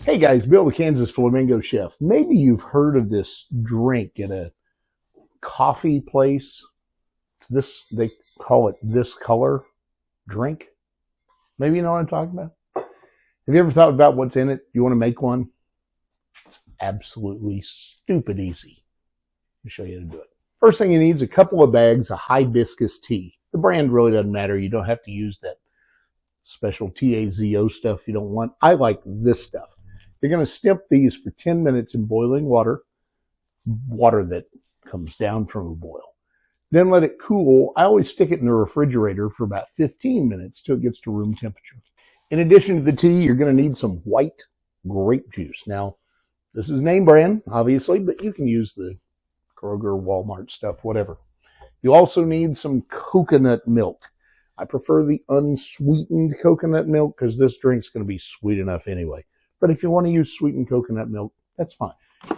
Hey guys, Bill the Kansas Flamingo Chef. Maybe you've heard of this drink at a coffee place. They call it this color drink. Maybe you know what I'm talking about. Have you ever thought about what's in it? You want to make one? It's absolutely stupid easy. Let me show you how to do it. First thing you need is a couple of bags of hibiscus tea. The brand really doesn't matter. You don't have to use that special TAZO stuff you don't want. I like this stuff. You're going to stimp these for 10 minutes in boiling water that comes down from a boil. Then let it cool. I always stick it in the refrigerator for about 15 minutes till it gets to room temperature. In addition to the tea, you're going to need some white grape juice. Now, this is name brand, obviously, but you can use the Kroger, Walmart stuff, whatever. You also need some coconut milk. I prefer the unsweetened coconut milk because this drink's going to be sweet enough anyway. But if you want to use sweetened coconut milk, that's fine.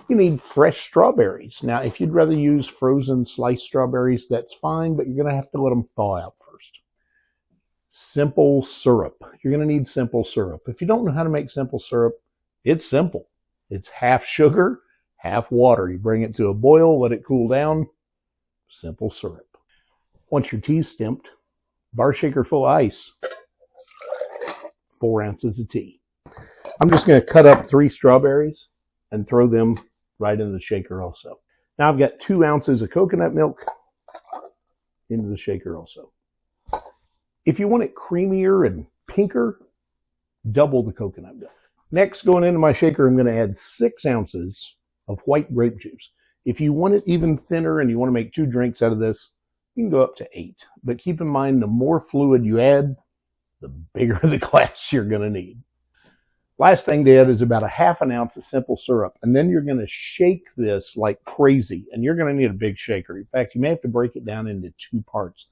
You need fresh strawberries. Now, if you'd rather use frozen sliced strawberries, that's fine, but you're going to have to let them thaw out first. Simple syrup. You're going to need simple syrup. If you don't know how to make simple syrup, it's simple. It's half sugar, half water. You bring it to a boil, let it cool down. Simple syrup. Once your tea's stimped, bar shaker full of ice, 4 ounces of tea. I'm just going to cut up 3 strawberries and throw them right in the shaker also. Now I've got 2 ounces of coconut milk into the shaker also. If you want it creamier and pinker, double the coconut milk. Next, going into my shaker, I'm going to add 6 ounces of white grape juice. If you want it even thinner and you want to make 2 drinks out of this, you can go up to 8. But keep in mind, the more fluid you add, the bigger the glass you're going to need. Last thing to add is about a half an ounce of simple syrup. And then you're going to shake this like crazy. And you're going to need a big shaker. In fact, you may have to break it down into 2 parts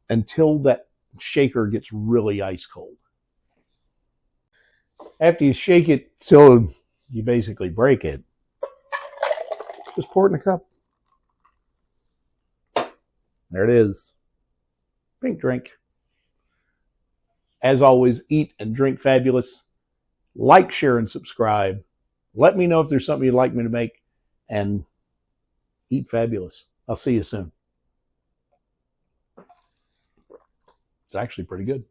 until that shaker gets really ice cold. After you shake it till you basically break it, just pour it in a cup. There it is. Pink drink. As always, eat and drink fabulous. Like, share, and subscribe. Let me know if there's something you'd like me to make. And eat fabulous. I'll see you soon. It's actually pretty good.